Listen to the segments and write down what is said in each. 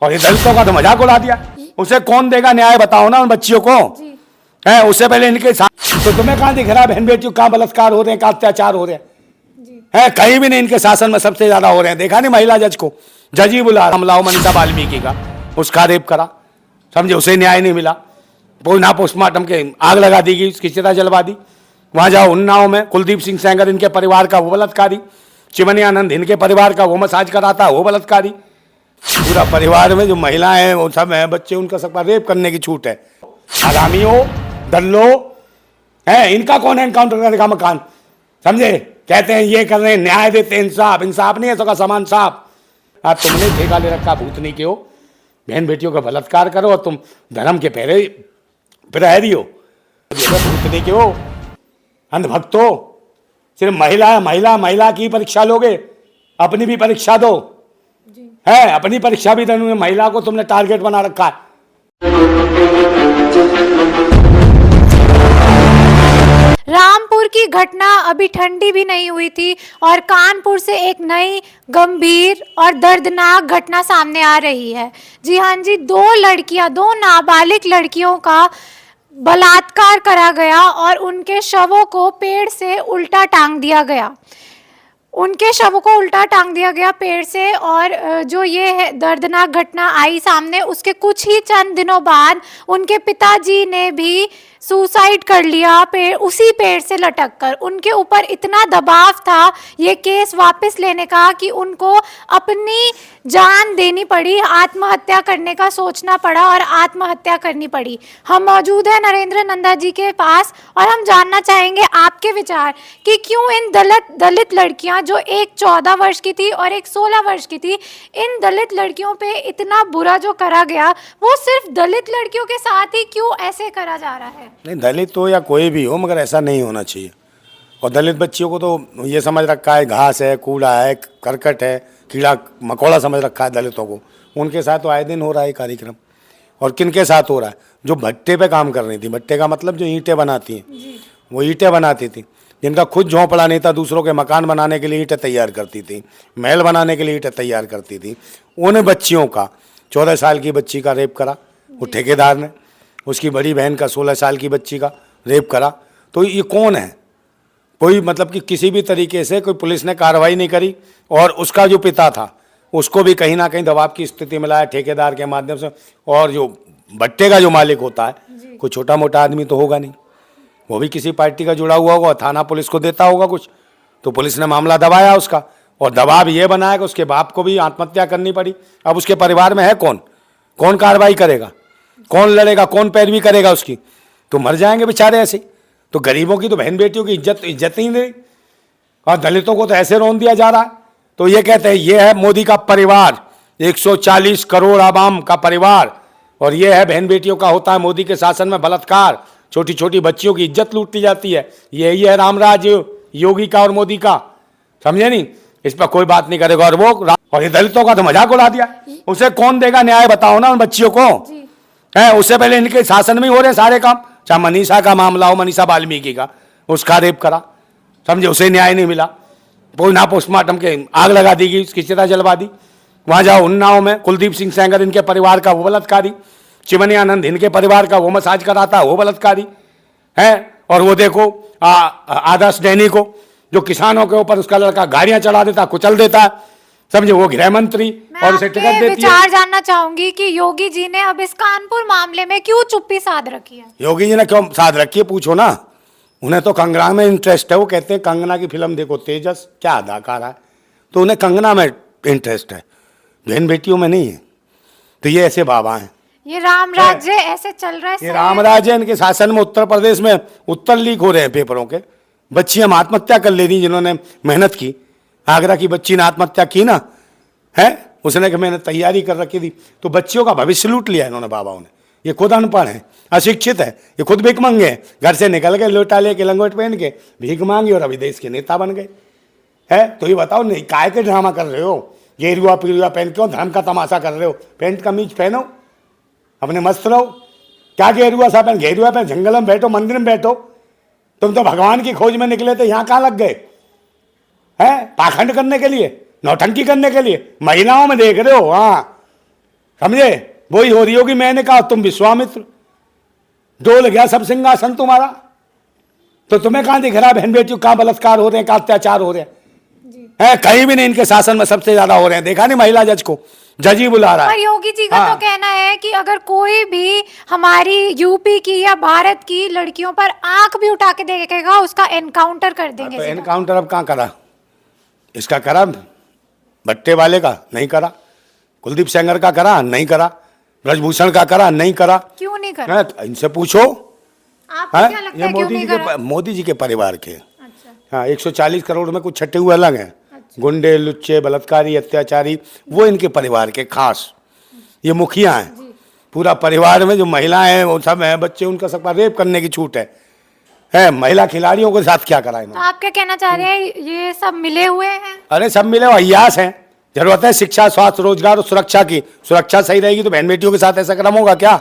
और ये दलितों का तो मजाक उड़ा दिया। उसे कौन देगा न्याय, बताओ ना उन बच्चियों को। है उससे पहले इनके साथ तो तुम्हें कहां दिख रहा है बहन बेटियों कहां बलात्कार हो रहे हैं, कहां अत्याचार हो रहे हैं? है कहीं भी नहीं, इनके शासन में सबसे ज्यादा हो रहे हैं। देखा नहीं महिला जज को, जज ही बुला हमला मनीषा वाल्मीकि का, उसका रेप करा, समझे, उसे न्याय नहीं मिला। ना पोस्टमार्टम के आग लगा दी गई, उसकी चिता जलवा दी। वहां जाओ उन्नाव में कुलदीप सिंह सेंगर इनके परिवार का वो बलात्कारी, चिमनियानंद इनके परिवार का वो मसाज कराता वो बलात्कारी। पूरा परिवार में जो महिलाएं हैं वो सब हैं, बच्चे, उनका सबका रेप करने की छूट है। आगामियों दल्लो है, इनका कौन है एनकाउंटर करने का मकान, समझे? कहते हैं ये कर रहे हैं, न्याय देते हैं, इंसाफ, इंसाफ नहीं है सबका सामान साफ। आज तुमने ठेका ले रखा भूतनी के हो, बहन बेटियों का बलात्कार करो और तुम धर्म के प्रहरी हो, भूतनी के हो, अंधभक्त हो। सिर्फ महिला महिला महिला की परीक्षा लोगे, अपनी भी परीक्षा दो। है अपनी परीक्षा भी देने, महिला को तुमने टारगेट बना रखा है। रामपुर की घटना अभी ठंडी भी नहीं हुई थी और कानपुर से एक नई गंभीर और दर्दनाक घटना सामने आ रही है। जी हाँ जी, दो नाबालिग लड़कियों का बलात्कार करा गया और उनके शवों को पेड़ से उल्टा टांग दिया गया। उनके शवों को उल्टा टांग दिया गया पेड़ से। और जो ये है दर्दनाक घटना आई सामने, उसके कुछ ही चंद दिनों बाद उनके पिताजी ने भी सुसाइड कर लिया उसी पेड़ से लटक कर। उनके ऊपर इतना दबाव था ये केस वापस लेने का कि उनको अपनी जान देनी पड़ी, आत्महत्या करने का सोचना पड़ा और आत्महत्या करनी पड़ी। हम मौजूद हैं नरेंद्र नंदा जी के पास और हम जानना चाहेंगे आपके विचार कि क्यों इन दलित लड़कियां, जो एक 14 वर्ष की थी और एक 16 वर्ष की थी, इन दलित लड़कियों पे इतना बुरा जो करा गया वो सिर्फ दलित लड़कियों के साथ ही क्यों ऐसे करा जा रहा है? नहीं, दलित हो या कोई भी हो, मगर ऐसा नहीं होना चाहिए। और दलित बच्चियों को तो ये समझ रखा है घास है, कूड़ा है, करकट है, कीड़ा मकोड़ा समझ रखा है दलितों को। उनके साथ तो आए दिन हो रहा है कार्यक्रम। और किन के साथ हो रहा है? जो भट्टे पे काम कर रही थी, भट्टे का मतलब जो ईंटें बनाती हैं, वो ईंटें बनाती थी, जिनका खुद झोंपड़ा नहीं था, दूसरों के मकान बनाने के लिए ईंटें तैयार करती थी, महल बनाने के लिए ईंटें तैयार करती थी। उन बच्चियों का 14 साल की बच्ची का रेप करा वो ठेकेदार ने, उसकी बड़ी बहन का 16 साल की बच्ची का रेप करा। तो ये कौन है? कोई मतलब कि किसी भी तरीके से कोई पुलिस ने कार्रवाई नहीं करी। और उसका जो पिता था उसको भी कहीं ना कहीं दबाव की स्थिति में लाया ठेकेदार के माध्यम से। और जो भट्टे का जो मालिक होता है, कोई छोटा मोटा आदमी तो होगा नहीं, वो भी किसी पार्टी का जुड़ा हुआ होगा, थाना पुलिस को देता होगा कुछ, तो पुलिस ने मामला दबाया उसका। और दबाव ये बनाया कि उसके बाप को भी आत्महत्या करनी पड़ी। अब उसके परिवार में है कौन? कौन कार्रवाई करेगा? कौन लड़ेगा? कौन पैरवी करेगा उसकी? तो मर जाएंगे बेचारे ऐसे। तो गरीबों की तो बहन बेटियों की इज्जत ही नहीं, और दलितों को तो ऐसे रोन दिया जा रहा है। तो ये कहते हैं ये है मोदी का परिवार, 140 करोड़ आवाम का परिवार, और ये है बहन बेटियों का होता है मोदी के शासन में बलात्कार, छोटी छोटी बच्चियों की इज्जत लूट ली जाती है। यही है रामराज योगी का और मोदी का, समझे नहीं? इस पर कोई बात नहीं करेगा। और ये दलितों का तो मजाक उड़ा दिया। उसे कौन देगा न्याय, बताओ ना उन बच्चियों को। है उससे पहले इनके शासन में हो रहे सारे काम। चाहे मनीषा का मामला हो, मनीषा वाल्मीकि का, उसका रेप करा, समझे, उसे न्याय नहीं मिला। ना पोस्टमार्टम के आग लगा दी गई, उसकी चिता जलवा दी। वहां जाओ उन्नाव में कुलदीप सिंह सेंगर इनके परिवार का वो बलात्कारी, चिमनियानंद इनके परिवार का वो मसाज कराता वो बलात्कारी है। और वो देखो आदर्श डैनी को, जो किसानों के ऊपर उसका लड़का गाड़ियां चढ़ा देता, कुचल देता है, समझे, वो गृह मंत्री और उसे टिकट देती है। विचार जानना चाहूंगी कि योगी जी ने अब इस कानपुर मामले में क्यों चुप्पी साध रखी है? योगी जी ने क्यों साध रखी है पूछो ना। उन्हें तो कंगना में इंटरेस्ट है। वो कहते हैं कंगना की फिल्म देखो, तेजस क्या अदाकार है, तो उन्हें कंगना में इंटरेस्ट है, बहन बेटियों में नहीं है। तो ये ऐसे बाबा हैं। ये राम राज्य ऐसे चल रहा है। ये राम राज्य इनके शासन में उत्तर प्रदेश में उत्तर लीक हो रहे हैं पेपरों के। बच्चियां आत्महत्या कर ले रही जिन्होंने मेहनत की। आगरा की बच्ची ने आत्महत्या की ना, है, उसने कि मैंने तैयारी कर रखी थी। तो बच्चियों का भविष्य लूट लिया इन्होंने बाबाओं ने। ये खुद अनपढ़ है, अशिक्षित है, ये खुद भीख मांगे हैं, घर से निकल गए लोटा लेके लंगोट पहन के भीख मांगी और अभी देश के नेता बन गए। है तो ये बताओ नहीं काय के ड्रामा कर रहे हो? गेरुआ पीरुआ पहन क्यों धर्म का तमाशा कर रहे हो? पैंट कमीज पहनो, अपने मस्त रहो। क्या गेरुआ सा पहन, गेरुआ पहन जंगल में बैठो, मंदिर में बैठो। तुम तो भगवान की खोज में निकले थे, यहाँ कहाँ लग गए हैं? पाखंड करने के लिए, नौटंकी करने के लिए, महिलाओं में देख रहे हो। हाँ समझे? वही हो रही होगी। मैंने कहा तुम विश्वामित्र, डोल गया सब सिंहासन तुम्हारा, तो तुम्हें कहां दिख रहा बहन बेटियों, कहां बलात्कार हो रहे हैं, कहां अत्याचार हो रहे हैं? है कहीं भी नहीं। इनके शासन में सबसे ज्यादा हो रहे हैं। देखा नहीं महिला जज को, जज ही बुला रहा पर है। योगी जी का हाँ। तो कहना है कि अगर कोई भी हमारी यूपी की या भारत की लड़कियों पर आंख भी उठा के देखेगा उसका एनकाउंटर कर देंगे। तो सीधा। एनकाउंटर अब कहां करा? इसका करा, भट्टे वाले का नहीं करा, कुलदीप सेंगर का करा नहीं करा, ब्रजभूषण का करा नहीं करा। क्यों नहीं कर? है, तो इनसे पूछो। आपको है? क्या लगता ये है क्यों नहीं करा? मोदी जी के परिवार के। अच्छा। हाँ, 140 करोड़ में कुछ छठे हुए अलग हैं। गुंडे, लुच्चे, बलात्कारी, अत्याचारी, वो इनके परिवार के खास। ये मुखिया हैं। पूरा परिवार में जो महिलाएं हैं वो सब हैं, बच्चे, उनका सबका रेप करने की छूट है। महिला खिलाड़ियों के साथ क्या करा तो इन्होंने? आप क्या कहना चाह रहे हैं, ये सब मिले हुए हैं? अरे सब मिले अय्यास हैं। जरूरत है शिक्षा, स्वास्थ्य, रोजगार और सुरक्षा की। सुरक्षा सही रहेगी तो बहन बेटियों के साथ ऐसा क्रम होगा क्या?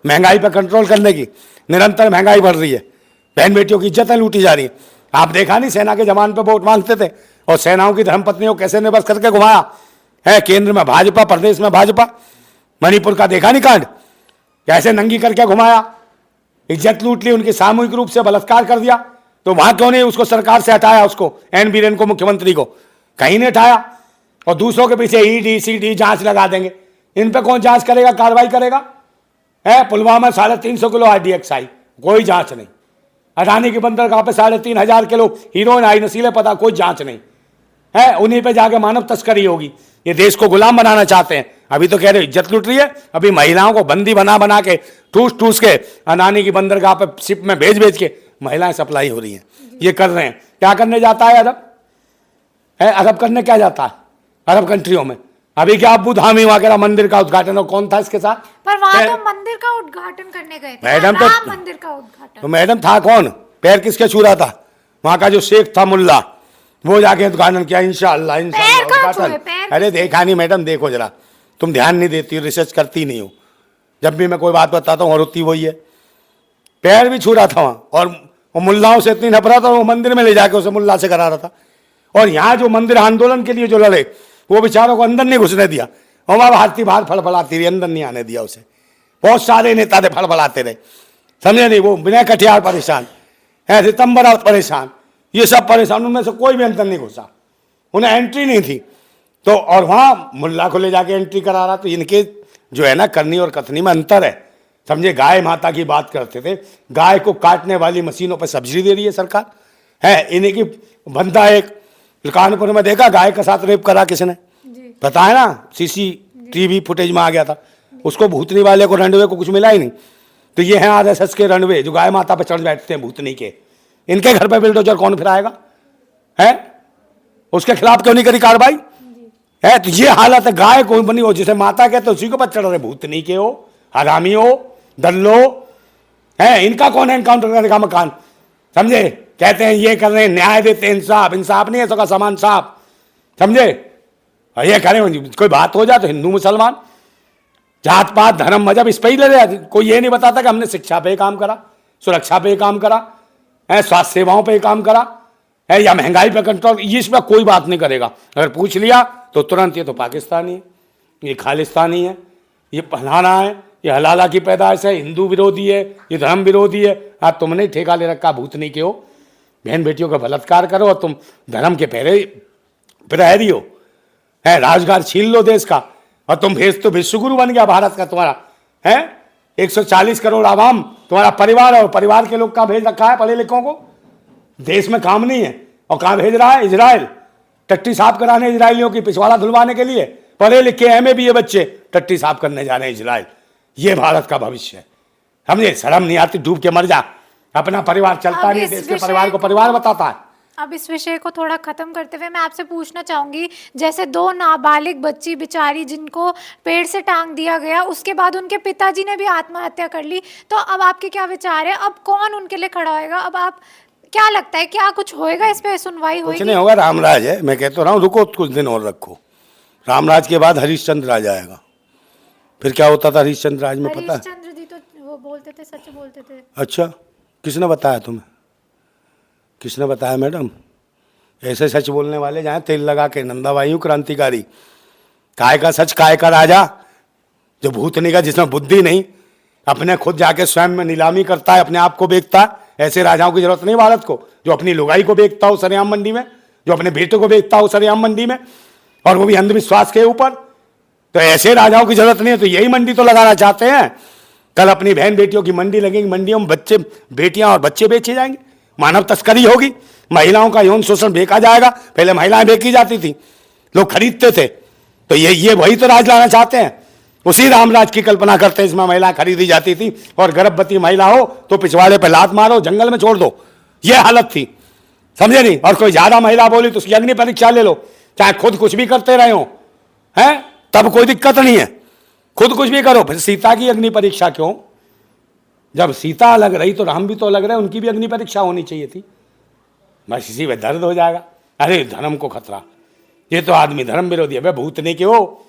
महंगाई पर कंट्रोल करने की। निरंतर महंगाई बढ़ रही है, बहन बेटियों की इज्जतें लूटी जा रही है। आप देखा नहीं, सेना के जवान पे वोट मांगते थे और सेनाओं की धर्मपत्नियों को कैसे निबस करके घुमाया है। केंद्र में भाजपा, प्रदेश में भाजपा। मणिपुर का देखा नहीं कांड, कैसे नंगी करके घुमाया, इज्जत लूट ली उनकी, सामूहिक रूप से बलात्कार कर दिया। तो वहां क्यों नहीं उसको सरकार से हटाया, उसको एन बीरेन को, मुख्यमंत्री को कहीं नहीं हटाया। और दूसरों के पीछे ईडी सीडी जांच लगा देंगे। इन पे कौन जांच करेगा, कार्रवाई करेगा? है पुलवामा 350 किलो RDX आई, कोई जांच नहीं। अडानी की बंदरगाह पे 3,500 किलो हीरोइन आई, नशीले पदार्थ, कोई जांच नहीं है। उन्हीं पे जाके मानव तस्करी होगी। ये देश को गुलाम बनाना चाहते हैं। अभी तो कह रहे इज्जत लूट रही है, अभी महिलाओं को बंदी बना बना के, ठूस ठूस के अडानी की बंदरगाह पे शिप में भेज भेज के महिलाएं सप्लाई हो रही हैं। ये कर रहे हैं। क्या करने जाता है अरब? है अरब करने क्या जाता है अरब कंट्रियों में? अभी क्या अबू धामी वगैरह मंदिर का उद्घाटन, और कौन था इसके साथ? पर वहां तो मंदिर का उद्घाटन करने गए थे। मैडम तो- राम मंदिर का उद्घाटन। तो मैडम था कौन? पैर किसके छू रहा था? वहां का जो शेख था मुल्ला, वो जाके उद्घाटन किया। इंशाअल्लाह पैर कहाँ छुए? उद्घाटन। पैर अरे देखा नहीं मैडम, देखो जरा, तुम ध्यान नहीं देती, रिसर्च करती नहीं हो। जब भी मैं कोई बात बताता हूँ होती वही है। पैर भी छू रहा था वहां, और वो मुल्लाओं से इतनी नफरत, और वो मंदिर में ले जाके उसे मुल्ला से करा रहा था। और यहाँ जो मंदिर आंदोलन के लिए जो लड़े, वो बेचारों को अंदर नहीं घुसने दिया। और वहां भारती बाहर फड़फड़ाती रही, अंदर नहीं आने दिया उसे। बहुत सारे नेता थे फड़फड़ाते रहे, समझे नहीं? वो विनय कटियार परेशान है, रितंबर परेशान, ये सब परेशान, उनमें से कोई भी अंदर नहीं घुसा, उन्हें एंट्री नहीं थी। तो और वहां मुल्ला को ले जाके एंट्री करा रहा। तो इनके जो है ना, करनी और कथनी में अंतर है, समझे? गाय माता की बात करते थे, गाय को काटने वाली मशीनों पर सब्सिडी दे रही है सरकार। है इन्हीं की बंदा एक कानपुर में देखा, गाय के साथ रेप करा किसने, पता है ना? CCTV फुटेज में आ गया था। उसको भूतनी वाले को, रंडवे को कुछ मिला ही नहीं। तो ये हैं RSS के रंडवे, जो गाय माता पर चढ़ बैठते हैं भूतनी के। इनके घर पे बिल्डोजर कौन फिराएगा? है उसके खिलाफ क्यों नहीं करी कार्रवाई? है तो ये हालत है। गाय कोई बनी हो, जिसे माता कहते उसी को पर चढ़ रहे, भूतनी के हो, हरामी हो, दल्लो है। इनका कौन है एनकाउंटर करेगा मकान? समझे? कहते हैं ये कर रहे हैं, न्याय देते हैं, इंसाफ। इंसाफ नहीं है, सबका समान साफ, समझे? ये करें, कोई बात हो जाए तो हिंदू मुसलमान, जात पात, धर्म, मजहब, इस पे ही लड़े। कोई ये नहीं बताता कि हमने शिक्षा पे काम करा, सुरक्षा पे काम करा है, स्वास्थ्य सेवाओं पे काम करा है, या महंगाई पे कंट्रोल। इस पर कोई बात नहीं करेगा। अगर पूछ लिया तो तुरंत ये तो पाकिस्तानी है, ये खालिस्तानी है, ये फलाना है, ये हलाला की पैदाइश है, हिंदू विरोधी है, ये धर्म विरोधी है। हाँ, तुमने ठेका ले रखा भूतनी के हो, बहन बेटियों का बलात्कार करो, और तुम धर्म के प्रहरी हो, है, राजगार छीन लो देश का, और तुम भेज तो विश्वगुरु बन गया भारत का तुम्हारा। है 140 करोड़ आवाम तुम्हारा परिवार है, और परिवार के लोग कहाँ भेज रखा है पढ़े लिखों को? देश में काम नहीं है, और कहाँ भेज रहा है? इजराइल। टट्टी साफ कराने इजरायलियों की, पिछवाड़ा धुलवाने के लिए पढ़े लिखे MA बच्चे टट्टी साफ करने जा रहे हैं इजराइल। ये भारत का भविष्य है, समझे? शर्म नहीं आती? डूब के मर जा, अपना परिवार चलता नहीं, देश के परिवार को परिवार बताता है। अब इस विषय को थोड़ा खत्म करते हुए मैं आपसे पूछना चाहूंगी, जैसे 2 नाबालिग बच्ची बेचारी जिनको पेड़ से टांग दिया गया, उसके बाद उनके पिताजी ने भी आत्महत्या कर ली, तो अब आपके क्या विचार है? अब कौन उनके लिए खड़ा होएगा? अब आप क्या लगता है, क्या कुछ होएगा इस पे? सुनवाई होगी? कुछ नहीं होगा, रामराज है। मैं कहता रहा हूँ, रुको कुछ दिन और रखो। रामराज के बाद हरिश्चंद्र राज आएगा। फिर क्या होता था हरिश्चंद्र राज में, पता है? हरिश्चंद्र जी तो वो बोलते थे, सच बोलते थे। अच्छा, किसने बताया तुम्हें? किसने बताया मैडम? ऐसे सच बोलने वाले जहाँ तेल लगा के, नंदाबाई क्रांतिकारी, काय का सच काय का राजा, जो भूतनी का जिसमें बुद्धि नहीं, अपने खुद जाके स्वयं में नीलामी करता है, अपने आप को बेचता है, ऐसे राजाओं की जरूरत नहीं भारत को। जो अपनी लुगाई को बेचता हो सरेआम मंडी में, जो अपने बेटे को बेचता हो सरेआम मंडी में, और वो भी अंधविश्वास के ऊपर, तो ऐसे राजाओं की जरूरत नहीं है। तो यही मंडी तो लगाना चाहते हैं। कल अपनी बहन बेटियों की मंडी लगेगी, मंडियों में बच्चे, बेटियां और बच्चे बेचे जाएंगे, मानव तस्करी होगी, महिलाओं का यौन शोषण बेचा जाएगा। पहले महिलाएं बेची जाती थी, लोग खरीदते थे। तो ये वही तो राज लाना चाहते हैं, उसी रामराज की कल्पना करते हैं। इसमें महिला खरीदी जाती थी, और गर्भवती महिला हो तो पिछवाड़े पे लात मारो, जंगल में छोड़ दो, ये हालत थी, समझे नहीं। और कोई ज्यादा महिला बोली तो उसकी अग्नि परीक्षा ले लो, चाहे खुद कुछ भी करते रहे हो, हैं, तब कोई दिक्कत नहीं है, खुद कुछ भी करो। फिर सीता की अग्नि परीक्षा क्यों? जब सीता अलग रही तो राम भी तो अलग रहे, उनकी भी अग्नि परीक्षा होनी चाहिए थी। बस इसी में दर्द हो जाएगा। अरे धर्म को खतरा, ये तो आदमी धर्म विरोधी है। भूतने के हो,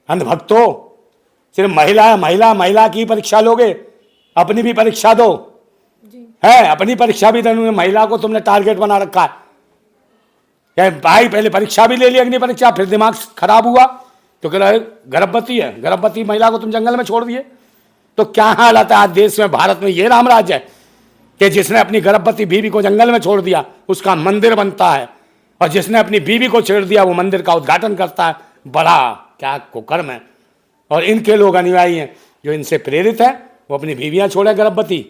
अंधभक्त हो, सिर्फ महिला की परीक्षा लोगे, अपनी भी परीक्षा दो है, अपनी परीक्षा भी देनी। महिला को तुमने टारगेट बना रखा है। भाई पहले परीक्षा भी ले ली, अग्नि परीक्षा, फिर दिमाग खराब हुआ तो कह रहे गर्भवती है, गर्भवती महिला को तुम जंगल में छोड़ दिए। तो क्या हालत है आज देश में, भारत में? ये रामराज है कि जिसने अपनी गर्भवती बीवी को जंगल में छोड़ दिया उसका मंदिर बनता है, और जिसने अपनी बीवी को छेड़ दिया वो मंदिर का उद्घाटन करता है। बड़ा क्या कुकर्म है। और इनके लोग अनुयायी हैं जो इनसे प्रेरित है, वो अपनी बीवियां छोड़े गर्भवती,